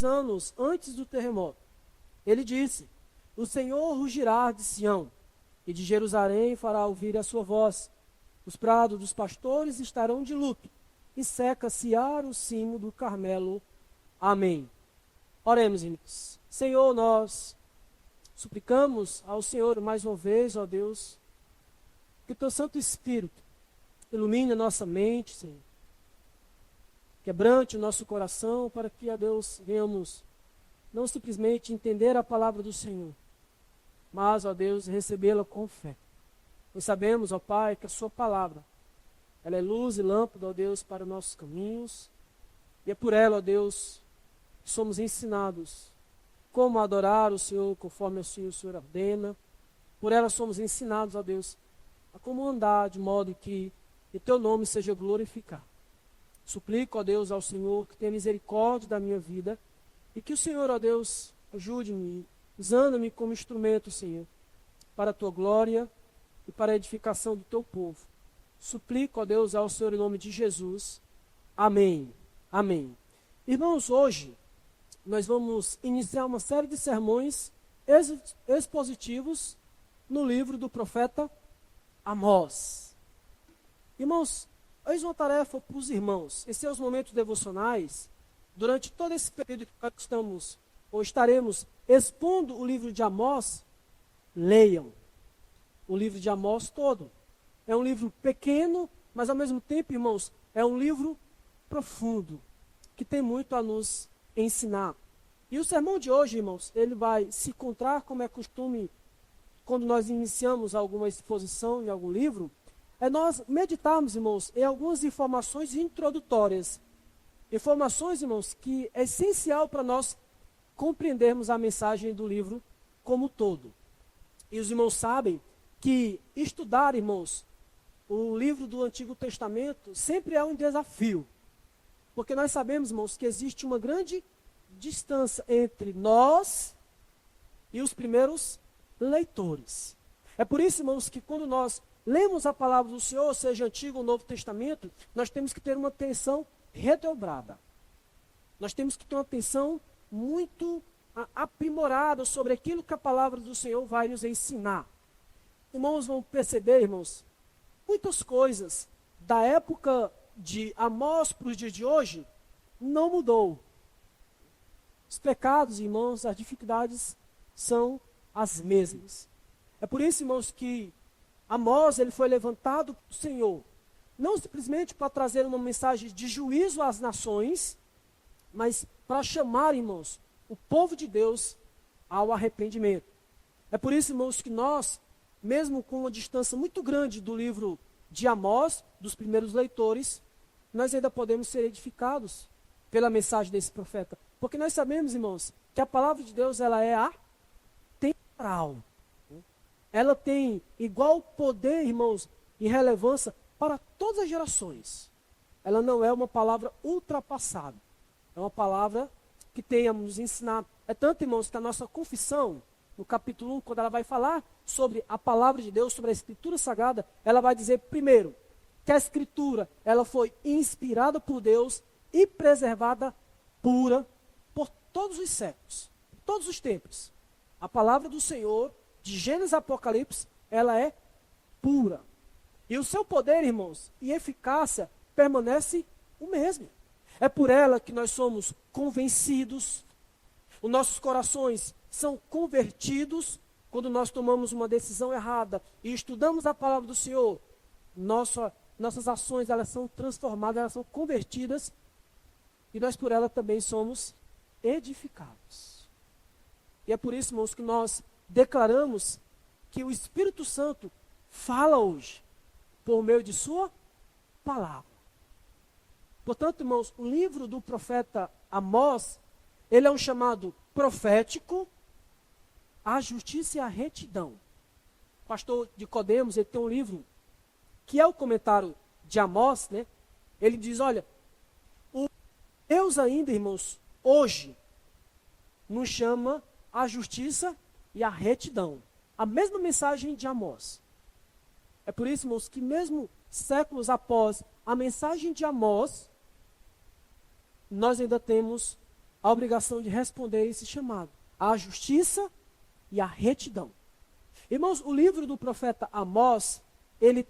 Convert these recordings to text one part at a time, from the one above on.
anos antes do terremoto. Ele disse: o Senhor rugirá de Sião, e de Jerusalém fará ouvir a sua voz. Os prados dos pastores estarão de luto, e seca-se-á o cimo do Carmelo. Amém. Oremos, irmãos. Senhor, nós suplicamos ao Senhor mais uma vez, ó Deus, que o teu Santo Espírito ilumine a nossa mente, Senhor. Quebrante o nosso coração para que, ó Deus, venhamos não simplesmente entender a palavra do Senhor, mas, ó Deus, recebê-la com fé. Nós sabemos, ó Pai, que a sua palavra, ela é luz e lâmpada, ó Deus, para nossos caminhos, e é por ela, ó Deus, que somos ensinados como adorar o Senhor conforme assim o Senhor ordena. Por ela somos ensinados, ó Deus, a como andar de modo que o teu nome seja glorificado. Suplico, ó Deus, ao Senhor que tenha misericórdia da minha vida e que o Senhor, ó Deus, ajude-me, usando-me como instrumento, Senhor, para a tua glória e para a edificação do teu povo. Suplico, ó Deus, ao Senhor em nome de Jesus. Amém. Amém. Irmãos, hoje nós vamos iniciar uma série de sermões expositivos no livro do profeta Amós. Irmãos, eis uma tarefa para os irmãos. Esses são os momentos devocionais. Durante todo esse período que nós estamos, ou estaremos, expondo o livro de Amós, leiam o livro de Amós todo. É um livro pequeno, mas ao mesmo tempo, irmãos, é um livro profundo, que tem muito a nos ensinar. E o sermão de hoje, irmãos, ele vai se encontrar, como é costume, quando nós iniciamos alguma exposição em algum livro, é nós meditarmos, irmãos, em algumas informações introdutórias. Informações, irmãos, que é essencial para nós compreendermos a mensagem do livro como um todo. E os irmãos sabem que estudar, irmãos, o livro do Antigo Testamento sempre é um desafio. Porque nós sabemos, irmãos, que existe uma grande distância entre nós e os primeiros leitores. É por isso, irmãos, que quando nós lemos a palavra do Senhor, seja Antigo ou Novo Testamento, nós temos que ter uma atenção redobrada. Nós temos que ter uma atenção muito aprimorada sobre aquilo que a palavra do Senhor vai nos ensinar. Irmãos, vão perceber, irmãos, muitas coisas da época de Amós para os dias de hoje não mudou. Os pecados, irmãos, as dificuldades são as mesmas. É por isso, irmãos, que Amós ele foi levantado pelo Senhor, não simplesmente para trazer uma mensagem de juízo às nações, mas para chamar, irmãos, o povo de Deus ao arrependimento. É por isso, irmãos, que nós, mesmo com uma distância muito grande do livro de Amós, dos primeiros leitores, nós ainda podemos ser edificados pela mensagem desse profeta. Porque nós sabemos, irmãos, que a palavra de Deus ela é atemporal. Ela tem igual poder, irmãos, e relevância para todas as gerações. Ela não é uma palavra ultrapassada. É uma palavra que tem a nos ensinar. É tanto, irmãos, que a nossa confissão, no capítulo 1, quando ela vai falar sobre a palavra de Deus, sobre a Escritura Sagrada, ela vai dizer, primeiro, que a Escritura ela foi inspirada por Deus e preservada pura por todos os séculos, todos os tempos. A palavra do Senhor, de Gênesis a Apocalipse, ela é pura. E o seu poder, irmãos, e eficácia permanece o mesmo. É por ela que nós somos convencidos, os nossos corações são convertidos quando nós tomamos uma decisão errada e estudamos a palavra do Senhor. Nossas ações elas são transformadas, elas são convertidas e nós por ela também somos edificados. E é por isso, irmãos, que nós declaramos que o Espírito Santo fala hoje por meio de sua palavra. Portanto, irmãos, o livro do profeta Amós, ele é um chamado profético à justiça e à retidão. O pastor Nicodemos, ele tem um livro que é o comentário de Amós, né? Ele diz, olha, o Deus ainda, irmãos, hoje nos chama à justiça e à retidão. A mesma mensagem de Amós. É por isso, irmãos, que mesmo séculos após a mensagem de Amós, nós ainda temos a obrigação de responder a esse chamado, a justiça e a retidão. Irmãos, o livro do profeta Amós, ele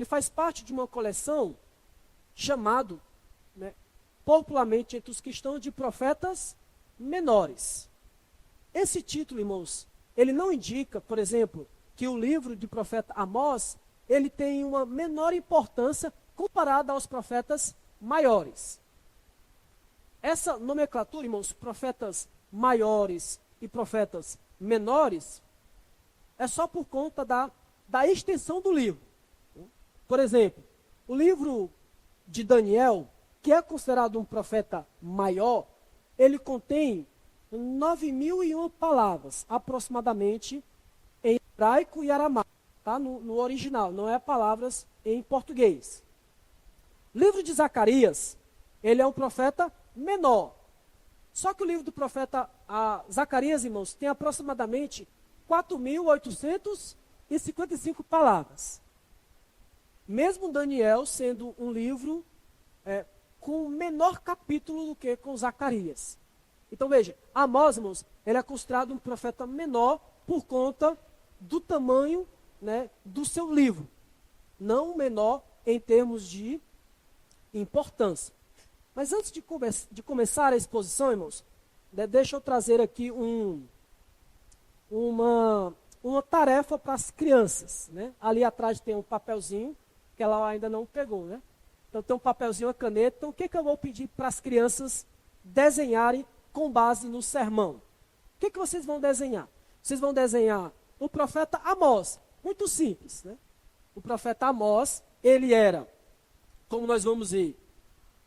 faz parte de uma coleção chamado, né, popularmente entre os cristãos, de profetas menores. Esse título, irmãos, ele não indica, por exemplo, que o livro do profeta Amós, ele tem uma menor importância comparada aos profetas maiores. Essa nomenclatura, irmãos, profetas maiores e profetas menores, é só por conta da extensão do livro. Por exemplo, o livro de Daniel, que é considerado um profeta maior, ele contém 9.001 palavras, aproximadamente, em hebraico e aramaico, tá? No original, não é palavras em português. O livro de Zacarias, ele é um profeta menor. Só que o livro do profeta Zacarias, irmãos, tem aproximadamente 4.855 palavras. Mesmo Daniel sendo um livro com menor capítulo do que com Zacarias. Então veja, Amós, irmãos, ele é considerado um profeta menor por conta do tamanho, né, do seu livro. Não menor em termos de importância. Mas antes de começar a exposição, irmãos, deixa eu trazer aqui uma tarefa para as crianças, né? Ali atrás tem um papelzinho, que ela ainda não pegou, né? Então tem um papelzinho, uma caneta. Então o que eu vou pedir para as crianças desenharem com base no sermão? O que vocês vão desenhar? Vocês vão desenhar o profeta Amós. Muito simples, né? O profeta Amós, ele era, como nós vamos ver,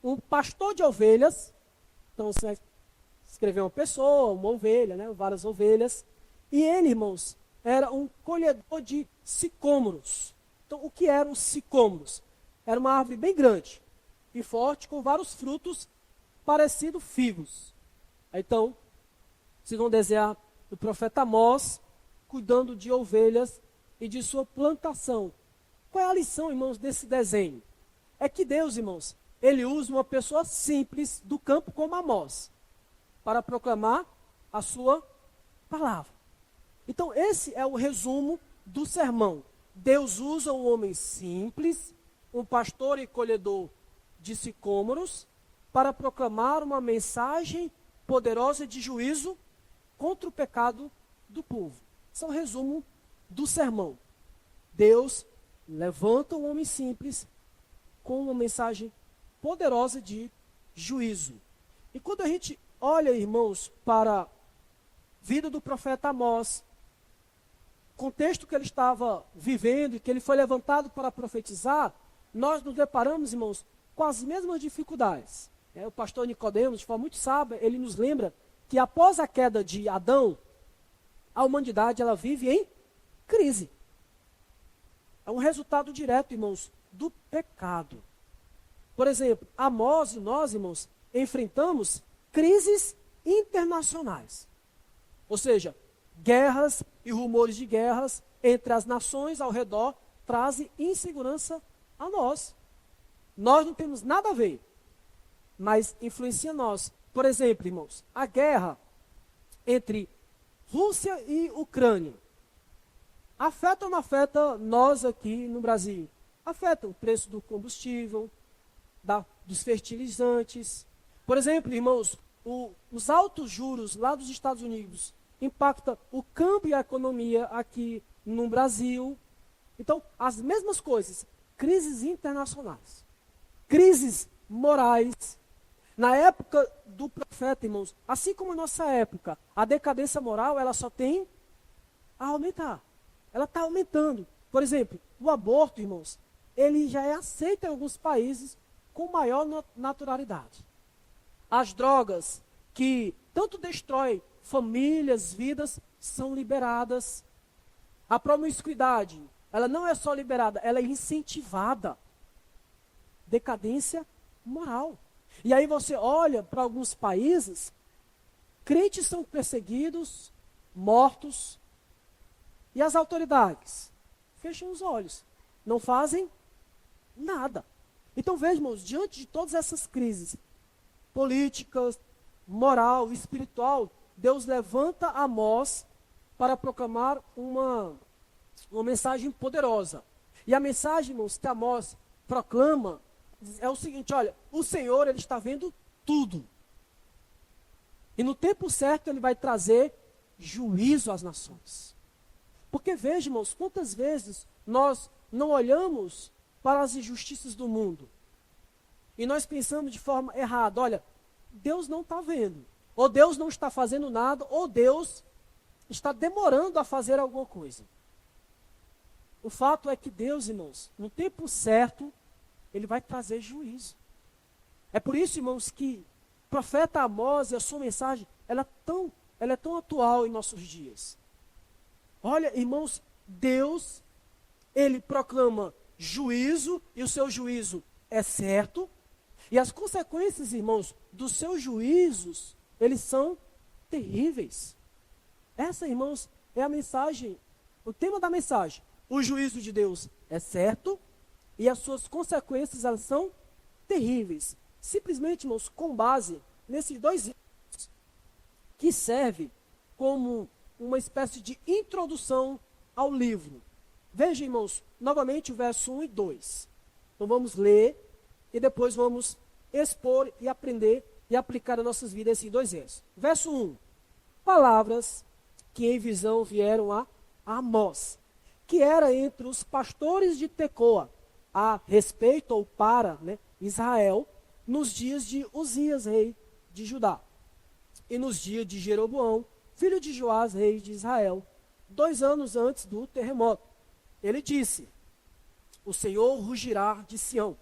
um pastor de ovelhas. Então você vai escrever uma pessoa, uma ovelha, né? Várias ovelhas. E ele, irmãos, era um colhedor de sicômoros. Então o que eram os sicômoros? Era uma árvore bem grande e forte, com vários frutos parecidos figos. Então, vocês vão desenhar o profeta Amós cuidando de ovelhas e de sua plantação. Qual é a lição, irmãos, desse desenho? É que Deus, irmãos, ele usa uma pessoa simples do campo como Amós para proclamar a sua palavra. Então, esse é o resumo do sermão. Deus usa um homem simples, um pastor e colhedor de sicômoros, para proclamar uma mensagem poderosa de juízo contra o pecado do povo. Esse é o resumo do sermão. Deus levanta um homem simples com uma mensagem poderosa de juízo. E quando a gente olha, irmãos, para a vida do profeta Amós, contexto que ele estava vivendo e que ele foi levantado para profetizar, nós nos deparamos, irmãos, com as mesmas dificuldades. O pastor Nicodemos, de forma muito sábia, ele nos lembra que após a queda de Adão, a humanidade ela vive em crise. É um resultado direto, irmãos, do pecado. Por exemplo, Amós e nós, irmãos, enfrentamos crises internacionais. Ou seja, guerras e rumores de guerras entre as nações ao redor trazem insegurança a nós. Nós não temos nada a ver, mas influencia nós. Por exemplo, irmãos, a guerra entre Rússia e Ucrânia afeta ou não afeta nós aqui no Brasil? Afeta o preço do combustível, dos fertilizantes. Por exemplo, irmãos, os altos juros lá dos Estados Unidos impactam o câmbio e a economia aqui no Brasil. Então, as mesmas coisas, crises internacionais, crises morais. Na época do profeta, irmãos, assim como na nossa época, a decadência moral, ela só tem a aumentar. Ela está aumentando. Por exemplo, o aborto, irmãos, ele já é aceito em alguns países com maior naturalidade. As drogas que tanto destroem famílias, vidas, são liberadas. A promiscuidade, ela não é só liberada, ela é incentivada. Decadência moral. E aí você olha para alguns países, crentes são perseguidos, mortos, e as autoridades fecham os olhos, não fazem nada. Então vejam, irmãos, diante de todas essas crises políticas, moral, espiritual, Deus levanta Amós para proclamar uma mensagem poderosa. E a mensagem, irmãos, que Amós proclama é o seguinte: olha, o Senhor, Ele está vendo tudo. E no tempo certo Ele vai trazer juízo às nações. Porque veja, irmãos, quantas vezes nós não olhamos para as injustiças do mundo e nós pensamos de forma errada: olha, Deus não está vendo, ou Deus não está fazendo nada, ou Deus está demorando a fazer alguma coisa. O fato é que Deus, irmãos, no tempo certo, Ele vai trazer juízo. É por isso, irmãos, que o profeta Amós e a sua mensagem, ela é tão atual em nossos dias. Olha, irmãos, Deus, Ele proclama juízo, e o seu juízo é certo, e as consequências, irmãos, dos seus juízos, eles são terríveis. Essa, irmãos, é a mensagem, o tema da mensagem. O juízo de Deus é certo, e as suas consequências, elas são terríveis. Simplesmente, irmãos, com base nesses dois livros, que serve como uma espécie de introdução ao livro. Veja, irmãos, novamente o verso 1 e 2. Então vamos ler e depois vamos expor e aprender e aplicar nas nossas vidas esses dois versos. Verso 1. Palavras que em visão vieram a Amós, que era entre os pastores de Tecoa, a respeito ou para Israel, nos dias de Uzias, rei de Judá, e nos dias de Jeroboão, filho de Joás, rei de Israel, 2 anos antes do terremoto. Ele disse: o Senhor rugirá de Sião,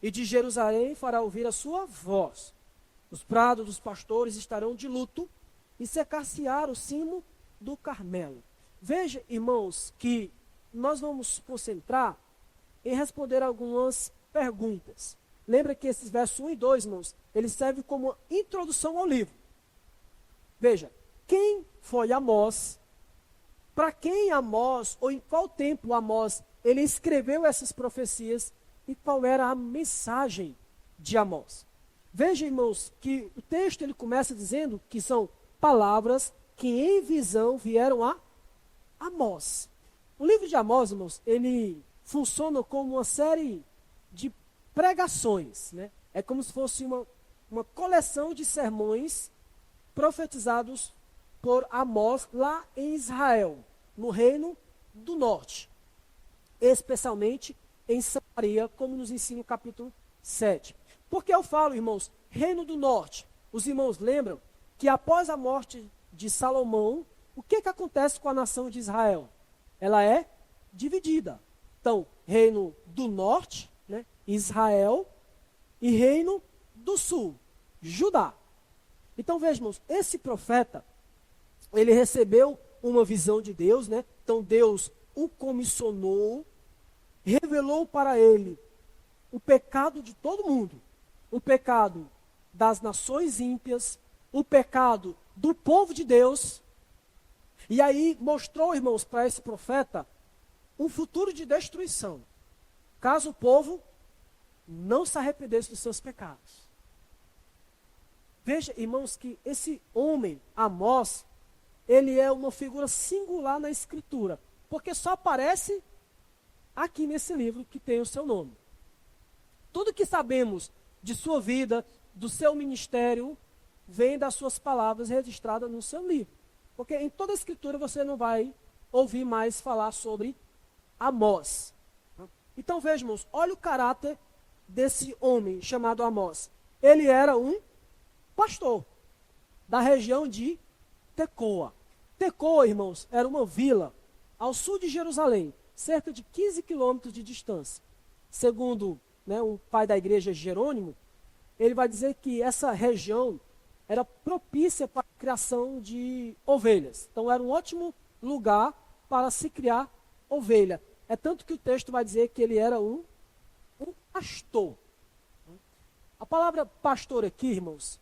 e de Jerusalém fará ouvir a sua voz. Os prados dos pastores estarão de luto, e secar-se-á o cimo do Carmelo. Veja, irmãos, que nós vamos concentrar em responder algumas perguntas. Lembra que esses versos 1 e 2, irmãos, eles servem como introdução ao livro. Veja, quem foi Amós? Para quem Amós, ou em qual tempo Amós, ele escreveu essas profecias, e qual era a mensagem de Amós? Veja, irmãos, que o texto ele começa dizendo que são palavras que em visão vieram a Amós. O livro de Amós, irmãos, ele funciona como uma série de pregações, É como se fosse uma coleção de sermões profetizados por Amós lá em Israel, no reino do norte, especialmente em Samaria, como nos ensina o capítulo 7. Por que eu falo, irmãos, reino do norte? Os irmãos lembram que após a morte de Salomão, o que acontece com a nação de Israel? Ela é dividida. Então, reino do norte, Israel, e reino do sul, Judá. Então, veja, irmãos, esse profeta, ele recebeu uma visão de Deus, Então, Deus o comissionou, revelou para ele o pecado de todo mundo, o pecado das nações ímpias, o pecado do povo de Deus. E aí mostrou, irmãos, para esse profeta um futuro de destruição, caso o povo não se arrependesse dos seus pecados. Veja, irmãos, que esse homem, Amós, ele é uma figura singular na Escritura, porque só aparece aqui nesse livro que tem o seu nome. Tudo que sabemos de sua vida, do seu ministério, vem das suas palavras registradas no seu livro. Porque em toda a Escritura você não vai ouvir mais falar sobre Amós. Então veja, irmãos, olha o caráter desse homem chamado Amós. Ele era um pastor da região de Tecoa. Tecoa, irmãos, era uma vila ao sul de Jerusalém, cerca de 15 quilômetros de distância. Segundo o pai da igreja, Jerônimo, ele vai dizer que essa região era propícia para a criação de ovelhas. Então era um ótimo lugar para se criar ovelha. É tanto que o texto vai dizer que ele era um pastor. A palavra pastor aqui, irmãos,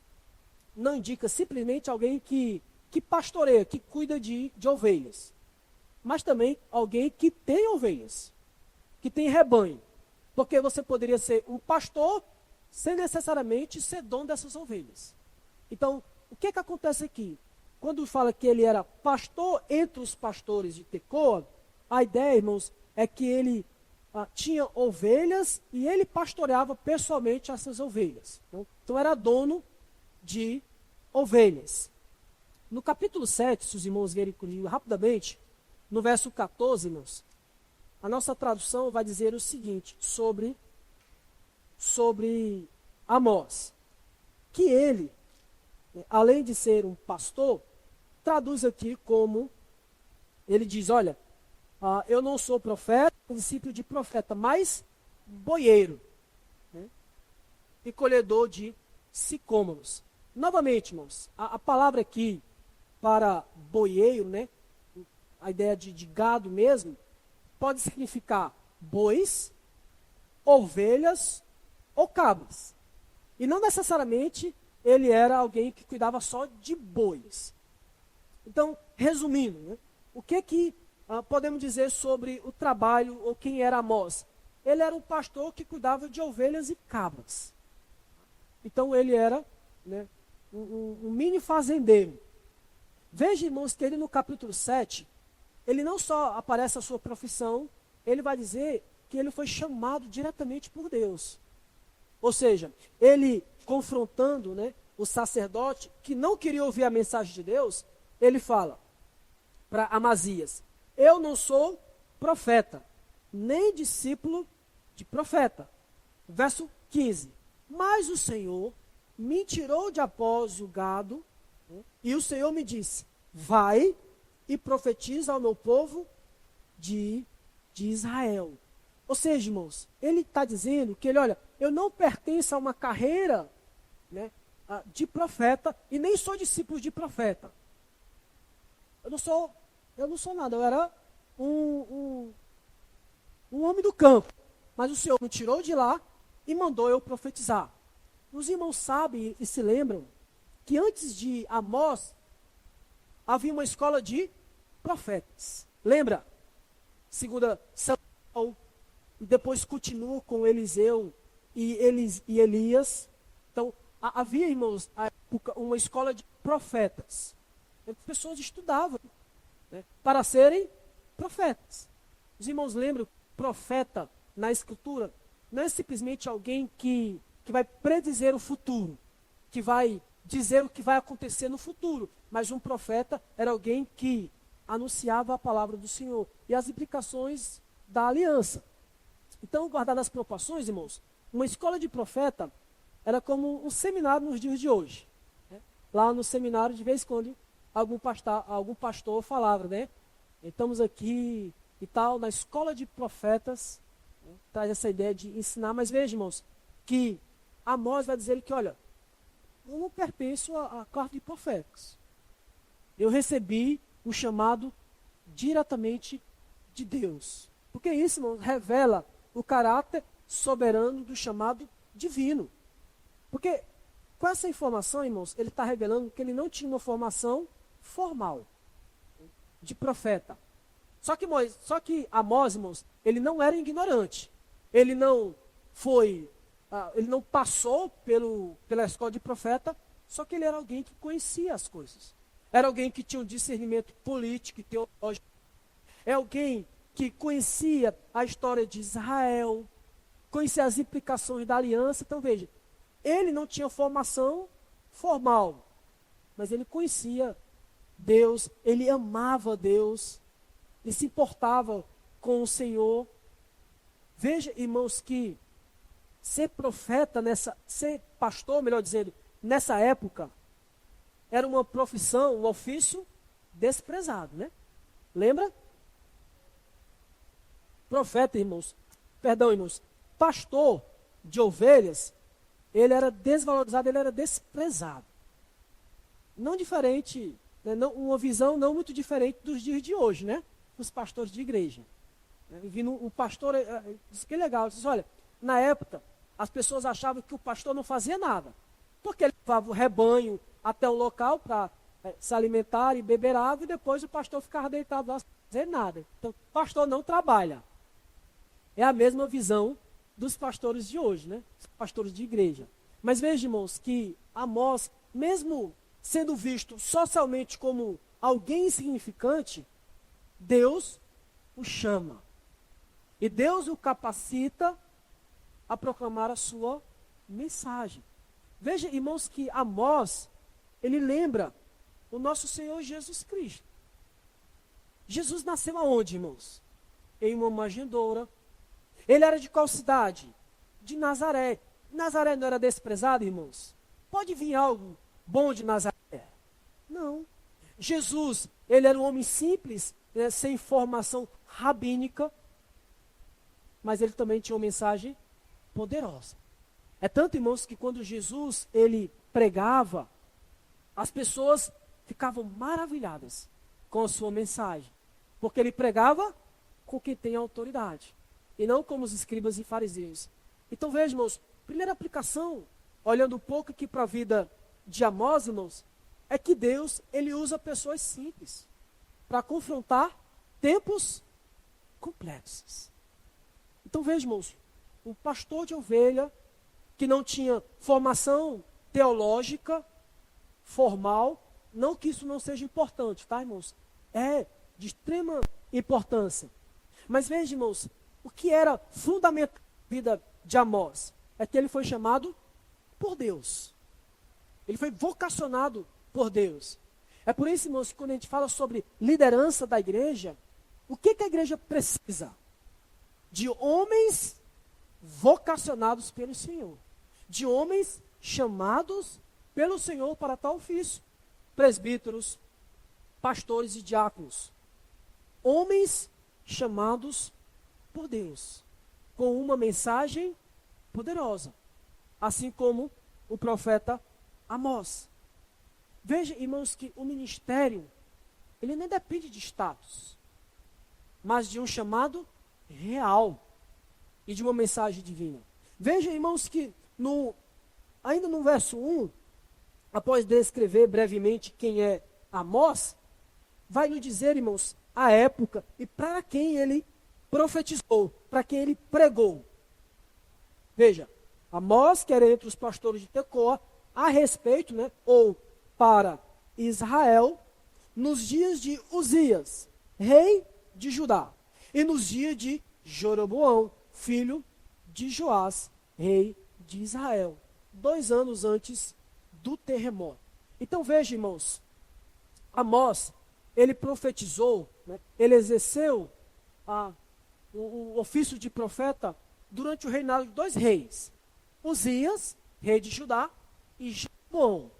não indica simplesmente alguém que pastoreia, que cuida de ovelhas. Mas também alguém que tem ovelhas, que tem rebanho. Porque você poderia ser um pastor sem necessariamente ser dono dessas ovelhas. Então, o que acontece aqui? Quando fala que ele era pastor entre os pastores de Tecoa, a ideia, irmãos, é que ele tinha ovelhas e ele pastoreava pessoalmente essas ovelhas. Então era dono de ovelhas. No capítulo 7, se os irmãos verem comigo rapidamente, no verso 14, irmãos, a nossa tradução vai dizer o seguinte, sobre Amós, que ele, além de ser um pastor, traduz aqui como, ele diz, olha, eu não sou profeta, discípulo de profeta, mas boieiro, né, e colhedor de sicômoros. Novamente, irmãos, a palavra aqui para boieiro, né, a ideia de gado mesmo, pode significar bois, ovelhas ou cabras. E não necessariamente ele era alguém que cuidava só de bois. Então, resumindo, né, o que podemos dizer sobre o trabalho ou quem era Amós? Ele era um pastor que cuidava de ovelhas e cabras. Então, ele era, né, um mini fazendeiro. Veja, irmãos, que ele no capítulo 7, ele não só aparece a sua profissão, ele vai dizer que ele foi chamado diretamente por Deus. Ou seja, ele confrontando, né, o sacerdote que não queria ouvir a mensagem de Deus, ele fala para Amazias, eu não sou profeta, nem discípulo de profeta. Verso 15, mas o Senhor me tirou de após o gado, né, e o Senhor me disse, vai e profetiza ao meu povo de Israel. Ou seja, irmãos, ele está dizendo que ele, olha, eu não pertenço a uma carreira, né, de profeta e nem sou discípulo de profeta. Eu não sou nada, eu era um homem do campo. Mas o Senhor me tirou de lá e mandou eu profetizar. Os irmãos sabem e se lembram que antes de Amós, havia uma escola de profetas. Lembra? Segunda Samuel, e depois continua com Eliseu e Elias. Então, havia, irmãos, uma escola de profetas. As pessoas estudavam, né, para serem profetas. Os irmãos lembram, profeta na Escritura não é simplesmente alguém que vai predizer o futuro, que vai dizer o que vai acontecer no futuro, mas um profeta era alguém que anunciava a palavra do Senhor e as implicações da aliança. Então, guardadas as proporções, irmãos, uma escola de profeta era como um seminário nos dias de hoje, né? Lá no seminário, de vez em quando, algum pastor falava, né? Estamos aqui e tal, na escola de profetas, né? Traz essa ideia de ensinar, mas veja, irmãos, que Amós vai dizer que, olha, eu não pertenço à classe de profetas. Eu recebi o chamado diretamente de Deus. Porque isso, irmãos, revela o caráter soberano do chamado divino. Porque com essa informação, irmãos, ele está revelando que ele não tinha uma formação formal de profeta. Só que Amós, irmãos, ele não era ignorante. Ele não passou pela escola de profeta, só que ele era alguém que conhecia as coisas. Era alguém que tinha um discernimento político e teológico. É alguém que conhecia a história de Israel, conhecia as implicações da aliança. Então veja, ele não tinha formação formal, mas ele conhecia Deus, ele amava Deus, ele se importava com o Senhor. Veja, irmãos, que ser profeta, ser pastor, melhor dizendo, nessa época, era uma profissão, um ofício desprezado, né? Lembra? Profeta, irmãos, pastor de ovelhas, ele era desvalorizado, ele era desprezado. Não diferente, né, uma visão não muito diferente dos dias de hoje, né? Os pastores de igreja. Vindo um pastor, disse que é legal, ele disse, olha, na época, as pessoas achavam que o pastor não fazia nada, porque ele levava o rebanho até o local para se alimentar e beber água, e depois o pastor ficava deitado lá sem fazer nada. Então, o pastor não trabalha. É a mesma visão dos pastores de hoje, né? Os pastores de igreja. Mas veja, irmãos, que Amós, mesmo sendo visto socialmente como alguém insignificante, Deus o chama. E Deus o capacita a proclamar a sua mensagem. Veja, irmãos, que Amós, ele lembra o nosso Senhor Jesus Cristo. Jesus nasceu aonde, irmãos? Em uma manjedoura. Ele era de qual cidade? De Nazaré. Nazaré não era desprezado, irmãos? Pode vir algo bom de Nazaré? Não. Jesus, ele era um homem simples, né, sem formação rabínica, mas ele também tinha uma mensagem poderosa. É tanto, irmãos, que quando Jesus, ele pregava, as pessoas ficavam maravilhadas com a sua mensagem, porque ele pregava com quem tem autoridade, e não como os escribas e fariseus. Então veja, irmãos, primeira aplicação, olhando um pouco aqui para a vida de Amós, irmãos, é que Deus, ele usa pessoas simples para confrontar tempos complexos. Então veja, irmãos, um pastor de ovelha que não tinha formação teológica, formal, não que isso não seja importante, tá, irmãos? É de extrema importância. Mas veja, irmãos, o que era fundamental na vida de Amós é que ele foi chamado por Deus. Ele foi vocacionado por Deus. É por isso, irmãos, que quando a gente fala sobre liderança da igreja, o que a igreja precisa? De homens vocacionados pelo Senhor. De homens chamados pelo Senhor para tal ofício. Presbíteros, pastores e diáconos. Homens chamados por Deus, com uma mensagem poderosa. Assim como o profeta Amós. Veja, irmãos, que o ministério, ele nem depende de status, mas de um chamado real e de uma mensagem divina. Veja, irmãos, que ainda no verso 1, após descrever brevemente quem é Amós, vai nos dizer, irmãos, a época e para quem ele profetizou, para quem ele pregou. Veja, Amós, que era entre os pastores de Tecoa, a respeito, né, ou para Israel, nos dias de Uzias, rei de Judá, e nos dias de Jeroboão, filho de Joás, rei de Israel, 2 anos antes do terremoto. Então veja, irmãos, Amós, ele profetizou, né, ele exerceu o ofício de profeta durante o reinado de 2 reis, Uzias, rei de Judá, e Jeroboão.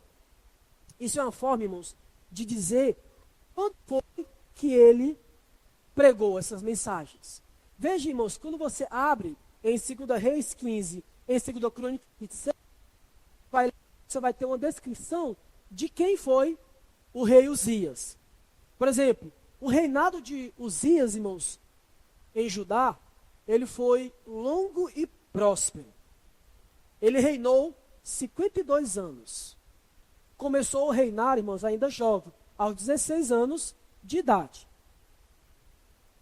Isso é uma forma, irmãos, de dizer quando foi que ele pregou essas mensagens. Veja, irmãos, quando você abre em 2 Reis 15, em 2 Crônicas 26, você vai ter uma descrição de quem foi o rei Uzias. Por exemplo, o reinado de Uzias, irmãos, em Judá, ele foi longo e próspero. Ele reinou 52 anos. Começou a reinar, irmãos, ainda jovem, aos 16 anos de idade.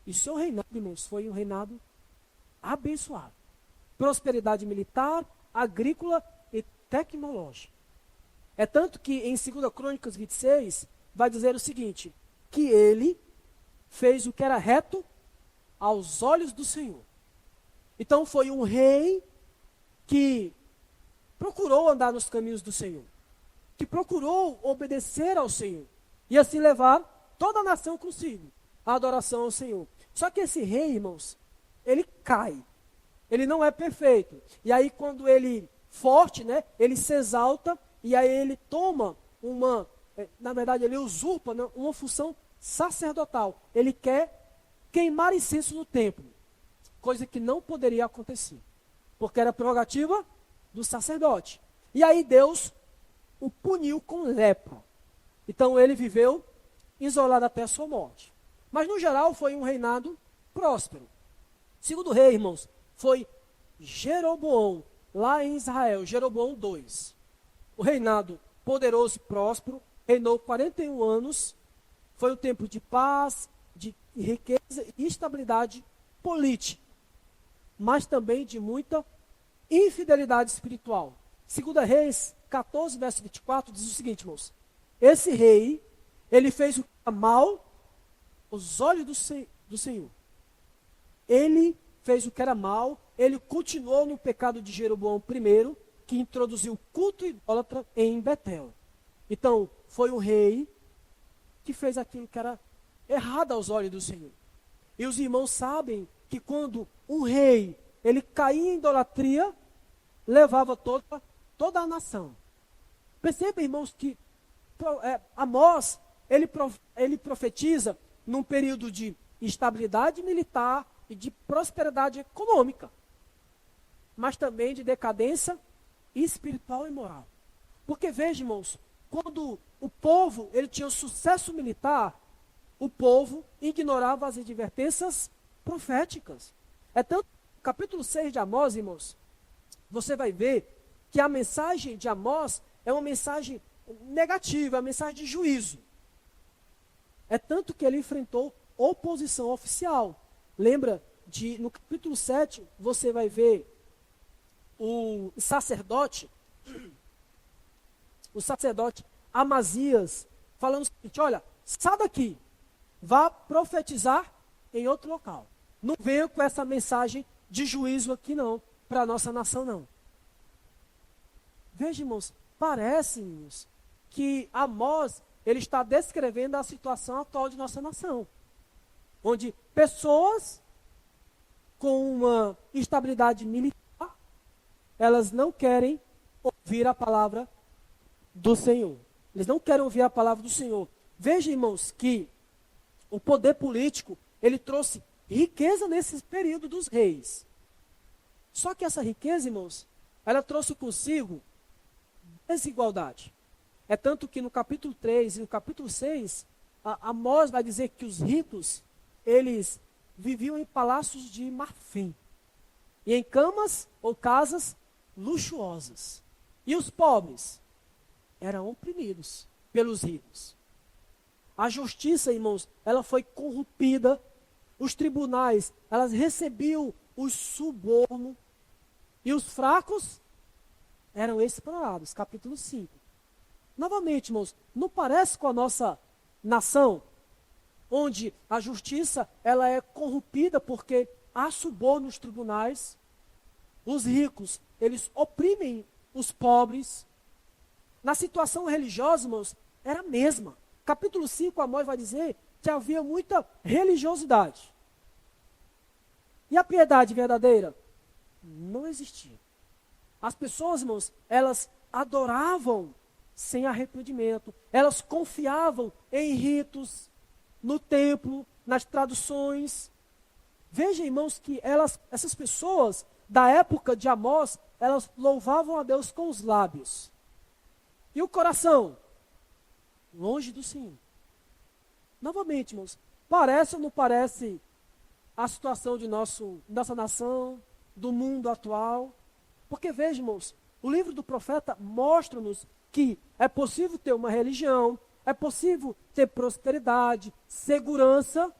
E seu reinado, irmãos, foi um reinado abençoado. Prosperidade militar, agrícola e tecnológica. É tanto que em 2 Crônicas 26, vai dizer o seguinte, que ele fez o que era reto aos olhos do Senhor. Então foi um rei que procurou andar nos caminhos do Senhor, que procurou obedecer ao Senhor, e assim levar toda a nação consigo, a adoração ao Senhor. Só que esse rei, irmãos, ele cai, ele não é perfeito, e aí quando ele, forte, né, ele se exalta, e aí ele toma na verdade ele usurpa, né, uma função sacerdotal, ele quer queimar incenso no templo, coisa que não poderia acontecer, porque era prerrogativa do sacerdote. E aí Deus o puniu com lepra. Então ele viveu isolado até a sua morte. Mas no geral foi um reinado próspero. Segundo rei, irmãos, foi Jeroboão, lá em Israel, Jeroboão II. O reinado poderoso e próspero, reinou 41 anos, foi um tempo de paz, de riqueza e estabilidade política, mas também de muita infidelidade espiritual. 2 Reis 14, verso 24, diz o seguinte, irmãos. esse rei, ele fez o que era mal aos olhos do Senhor. Ele fez o que era mal, ele continuou no pecado de Jeroboão I, que introduziu o culto idólatra em Betel. Então, foi um rei que fez aquilo que era errado aos olhos do Senhor. E os irmãos sabem que quando um rei, ele caía em idolatria, levava toda a nação. Perceba, irmãos, que Amós, ele profetiza num período de estabilidade militar e de prosperidade econômica, mas também de decadência espiritual e moral. Porque veja, irmãos, quando o povo ele tinha sucesso militar, o povo ignorava as advertências proféticas. É tanto no capítulo 6 de Amós, irmãos, você vai ver que a mensagem de Amós é uma mensagem negativa, é uma mensagem de juízo. É tanto que ele enfrentou oposição oficial. Lembra, no capítulo 7, você vai ver o sacerdote Amazias falando o seguinte: olha, sai daqui, vá profetizar em outro local. Não venha com essa mensagem de juízo aqui não, para a nossa nação não. Veja, irmãos, parece-nos que Amós, ele está descrevendo a situação atual de nossa nação, onde pessoas com uma instabilidade militar, elas não querem ouvir a palavra do Senhor. Eles não querem ouvir a palavra do Senhor. Veja, irmãos, que o poder político, ele trouxe riqueza nesse período dos reis. Só que essa riqueza, irmãos, ela trouxe consigo desigualdade. É tanto que no capítulo 3 e no capítulo 6, Amós vai dizer que os ricos, eles viviam em palácios de marfim, e em camas ou casas luxuosas. E os pobres eram oprimidos pelos ricos. A justiça, irmãos, ela foi corrompida. Os tribunais, elas recebiam os suborno. E os fracos eram explorados. Capítulo 5. Novamente, irmãos, não parece com a nossa nação, onde a justiça ela é corrompida porque há suborno nos tribunais. Os ricos, eles oprimem os pobres. Na situação religiosa, irmãos, era a mesma. Capítulo 5, Amós vai dizer que havia muita religiosidade. E a piedade verdadeira? Não existia. As pessoas, irmãos, elas adoravam sem arrependimento. Elas confiavam em ritos, no templo, nas traduções. Veja, irmãos, que essas pessoas da época de Amós, elas louvavam a Deus com os lábios. E o coração? Longe do Senhor. Novamente, irmãos, parece ou não parece a situação de nossa nação, do mundo atual? Porque veja, irmãos, o livro do profeta mostra-nos que é possível ter uma religião, é possível ter prosperidade, segurança,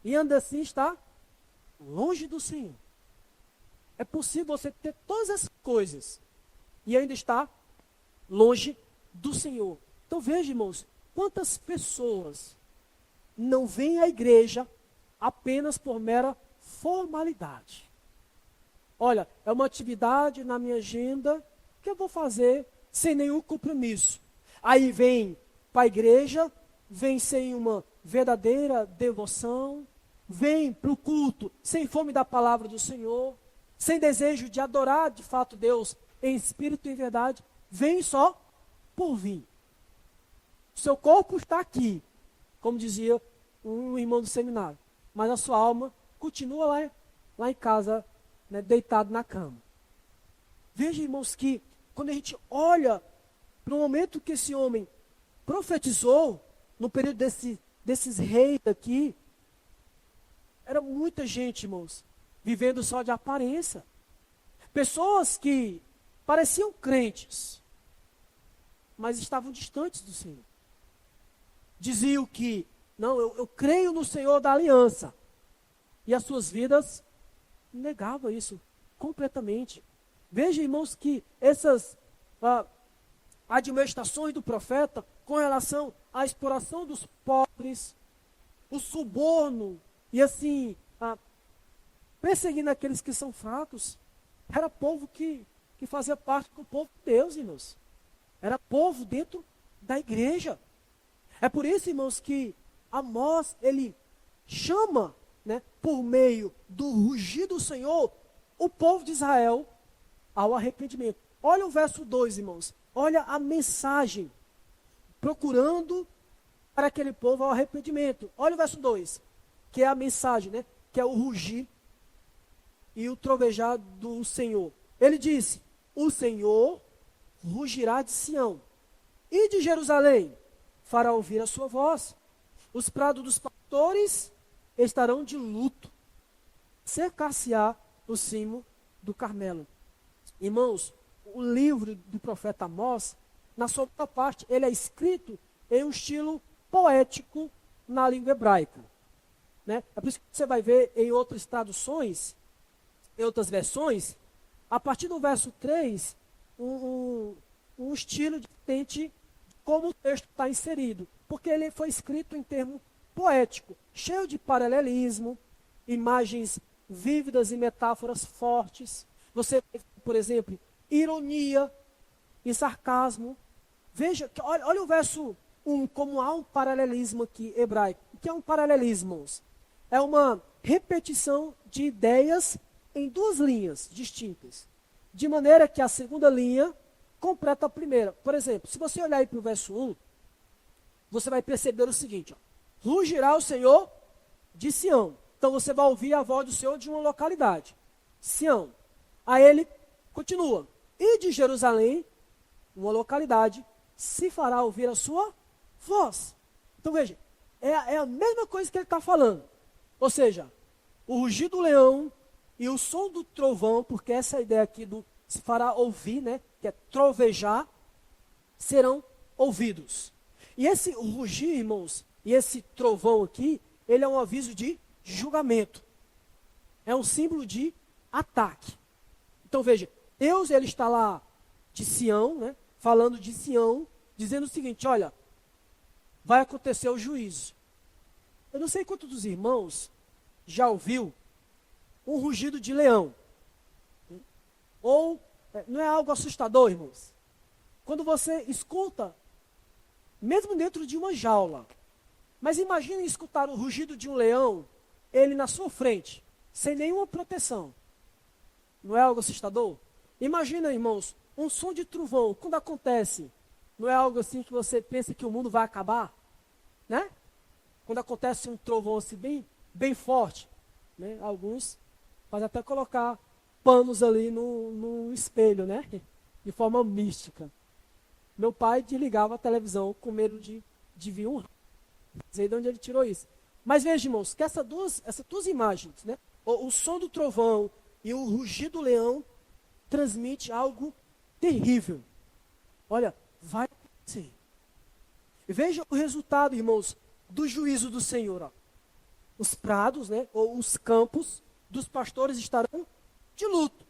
e ainda assim estar longe do Senhor. É possível você ter todas essas coisas e ainda estar longe do Senhor. Então veja, irmãos, quantas pessoas não vêm à igreja apenas por mera formalidade. Olha, é uma atividade na minha agenda que eu vou fazer sem nenhum compromisso. Aí vem para a igreja, vem sem uma verdadeira devoção, vem para o culto sem fome da palavra do Senhor, sem desejo de adorar de fato Deus em espírito e em verdade, vem só por vir. O seu corpo está aqui, como dizia um irmão do seminário, mas a sua alma continua lá em casa, né, deitado na cama. Veja, irmãos, que quando a gente olha para o momento que esse homem profetizou, no período desses reis aqui, era muita gente, irmãos, vivendo só de aparência. Pessoas que pareciam crentes, mas estavam distantes do Senhor. Diziam que, não, eu creio no Senhor da aliança. E as suas vidas negavam isso completamente. Veja, irmãos, que admoestações do profeta com relação à exploração dos pobres, o suborno e assim, perseguindo aqueles que são fracos. Era povo que fazia parte do povo de Deus, irmãos. Era povo dentro da igreja. É por isso, irmãos, que Amós, ele chama, né, por meio do rugir do Senhor, o povo de Israel ao arrependimento. Olha o verso 2, irmãos. Olha a mensagem. Procurando para aquele povo ao arrependimento. Olha o verso 2, que é a mensagem, né, que é o rugir e o trovejar do Senhor. Ele disse: o Senhor rugirá de Sião, e de Jerusalém fará ouvir a sua voz. Os prados dos pastores estarão de luto. Cercar-se-á o cimo do Carmelo. Irmãos, o livro do profeta Amós, na sua outra parte, ele é escrito em um estilo poético na língua hebraica. Né? É por isso que você vai ver em outras traduções, em outras versões, a partir do verso 3, um estilo diferente de como o texto está inserido. Porque ele foi escrito em termo poético, cheio de paralelismo, imagens vívidas e metáforas fortes. Você, por exemplo, ironia e sarcasmo. Veja, olha o verso 1, como há um paralelismo aqui hebraico. O que é um paralelismo, irmãos? É uma repetição de ideias em duas linhas distintas, de maneira que a segunda linha completa a primeira. Por exemplo, se você olhar aí para o verso 1, você vai perceber o seguinte: rugirá o Senhor de Sião. Então você vai ouvir a voz do Senhor de uma localidade, Sião. Aí ele continua: e de Jerusalém, uma localidade, se fará ouvir a sua voz. Então veja, é a mesma coisa que ele está falando. Ou seja, o rugir do leão e o som do trovão, porque essa é a ideia aqui do se fará ouvir, né, que é trovejar, serão ouvidos. E esse rugir, irmãos, e esse trovão aqui, ele é um aviso de julgamento. É um símbolo de ataque. Então veja, Deus, ele está lá de Sião, né, falando de Sião, dizendo o seguinte: olha, vai acontecer o juízo. Eu não sei quantos dos irmãos já ouviu um rugido de leão. Ou, não é algo assustador, irmãos? Quando você escuta, mesmo dentro de uma jaula, mas imagine escutar o rugido de um leão, ele na sua frente, sem nenhuma proteção. Não é algo assustador? Imagina, irmãos, um som de trovão, quando acontece, não é algo assim que você pensa que o mundo vai acabar? Né? Quando acontece um trovão assim bem forte, né? Alguns podem até colocar panos ali no espelho, né? De forma mística. Meu pai desligava a televisão com medo de vir um raio. Não sei de onde ele tirou isso. Mas veja, irmãos, que essas duas imagens, né? O som do trovão e o rugir do leão transmite algo terrível. Olha, vai acontecer. E veja o resultado, irmãos, do juízo do Senhor. Ó. Os prados, né, ou os campos dos pastores estarão de luto.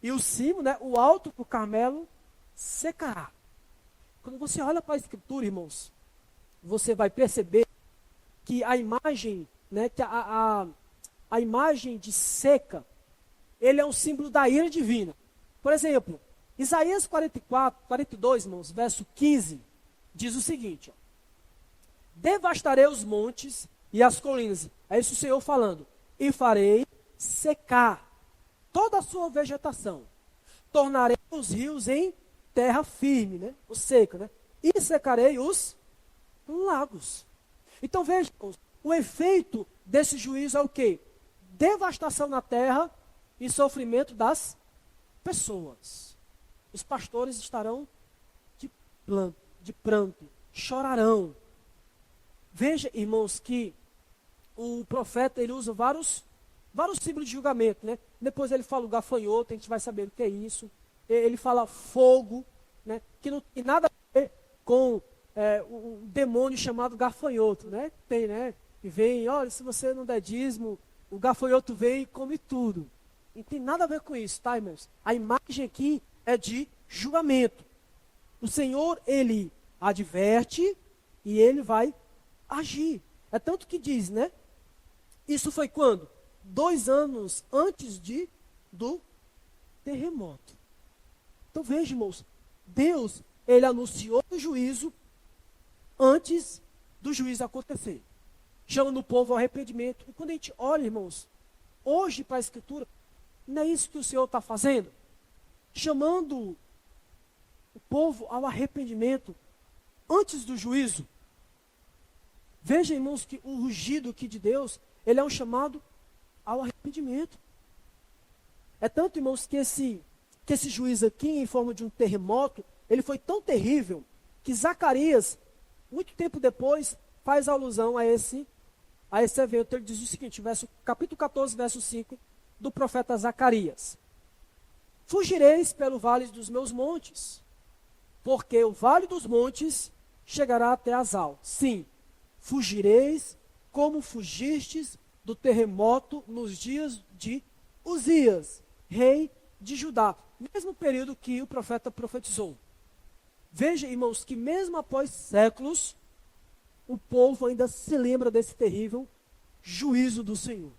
E o cimo, né, o alto do Carmelo, secará. Quando você olha para a Escritura, irmãos, você vai perceber que a imagem, né, que a imagem de seca, ele é um símbolo da ira divina. Por exemplo, Isaías 42, irmãos, verso 15, diz o seguinte: ó, devastarei os montes e as colinas. É isso o Senhor falando. E farei secar toda a sua vegetação. Tornarei os rios em terra firme, né? Ou seca, né? E secarei os lagos. Então vejam, o efeito desse juízo é o quê? Devastação na terra e sofrimento das pessoas. Os pastores estarão de pranto, chorarão. Veja, irmãos, que o profeta, ele usa vários símbolos de julgamento, né? Depois ele fala o gafanhoto, a gente vai saber o que é isso. Ele fala fogo, né? Que não tem nada a ver com um demônio chamado gafanhoto, né? Tem, né? E vem, olha, se você não der dízimo, o gafanhoto vem e come tudo. Não tem nada a ver com isso, tá, irmãos? A imagem aqui é de julgamento. O Senhor, ele adverte e ele vai agir. É tanto que diz, né? Isso foi quando? 2 anos antes do terremoto. Então veja, irmãos, Deus, ele anunciou o juízo antes do juízo acontecer. Chamando o povo ao arrependimento. E quando a gente olha, irmãos, hoje para a Escritura, não é isso que o Senhor está fazendo? Chamando o povo ao arrependimento antes do juízo. Veja, irmãos, que o rugido aqui de Deus, ele é um chamado ao arrependimento. É tanto, irmãos, que esse juízo aqui, em forma de um terremoto, ele foi tão terrível, que Zacarias, muito tempo depois, faz alusão a esse evento. Ele diz o seguinte, capítulo 14, verso 5, do profeta Zacarias. Fugireis pelo vale dos meus montes, porque o vale dos montes chegará até Azal. Sim, fugireis como fugistes do terremoto nos dias de Uzias, rei de Judá. Mesmo período que o profeta profetizou. Veja, irmãos, que mesmo após séculos, o povo ainda se lembra desse terrível juízo do Senhor.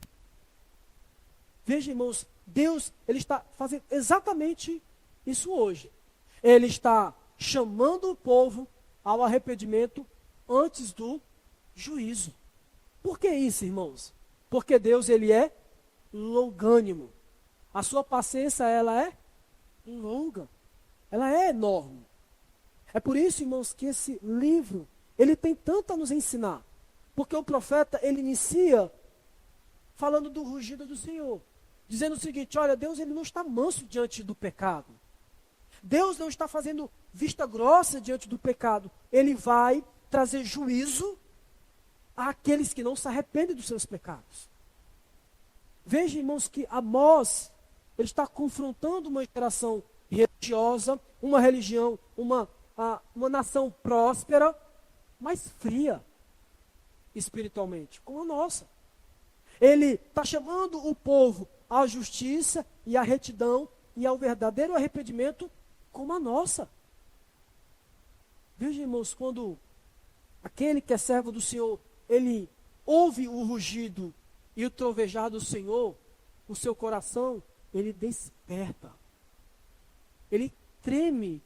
Veja, irmãos, Deus, ele está fazendo exatamente isso hoje. Ele está chamando o povo ao arrependimento antes do juízo. Por que isso, irmãos? Porque Deus, ele é longânimo. A sua paciência, ela é longa. Ela é enorme. É por isso, irmãos, que esse livro, ele tem tanto a nos ensinar. Porque o profeta, ele inicia falando do rugido do Senhor. Dizendo o seguinte, olha, Deus, ele não está manso diante do pecado. Deus não está fazendo vista grossa diante do pecado. Ele vai trazer juízo àqueles que não se arrependem dos seus pecados. Veja, irmãos, que Amós, ele está confrontando uma geração religiosa, uma religião, uma nação próspera, mas fria espiritualmente, como a nossa. Ele está chamando o povo à justiça e à retidão e ao verdadeiro arrependimento como a nossa. Veja, irmãos, quando aquele que é servo do Senhor, ele ouve o rugido e o trovejar do Senhor, o seu coração, ele desperta. Ele treme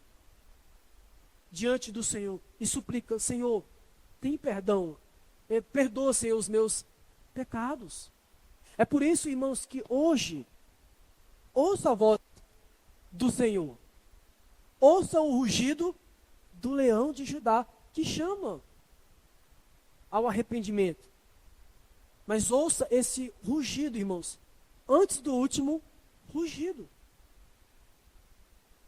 diante do Senhor e suplica, Senhor, tem perdão, perdoa, Senhor, os meus pecados. É por isso, irmãos, que hoje, ouça a voz do Senhor. Ouça o rugido do leão de Judá, que chama ao arrependimento. Mas ouça esse rugido, irmãos, antes do último rugido.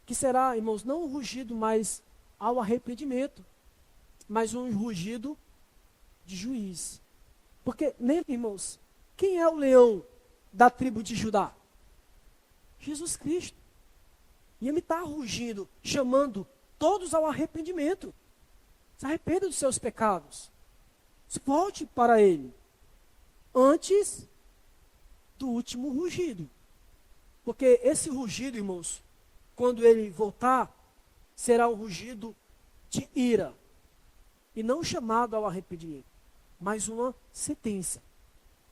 Que será, irmãos, não um rugido mais ao arrependimento, mas um rugido de juiz. Porque, lembre, irmãos, quem é o leão da tribo de Judá? Jesus Cristo. E ele está rugindo, chamando todos ao arrependimento. Se arrependa dos seus pecados. Volte para ele. Antes do último rugido. Porque esse rugido, irmãos, quando ele voltar, será um rugido de ira. E não chamado ao arrependimento, mas uma sentença.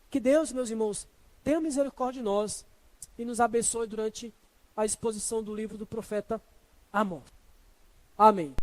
Que Deus, meus irmãos, tenha misericórdia de nós e nos abençoe durante a exposição do livro do profeta Amós. Amém.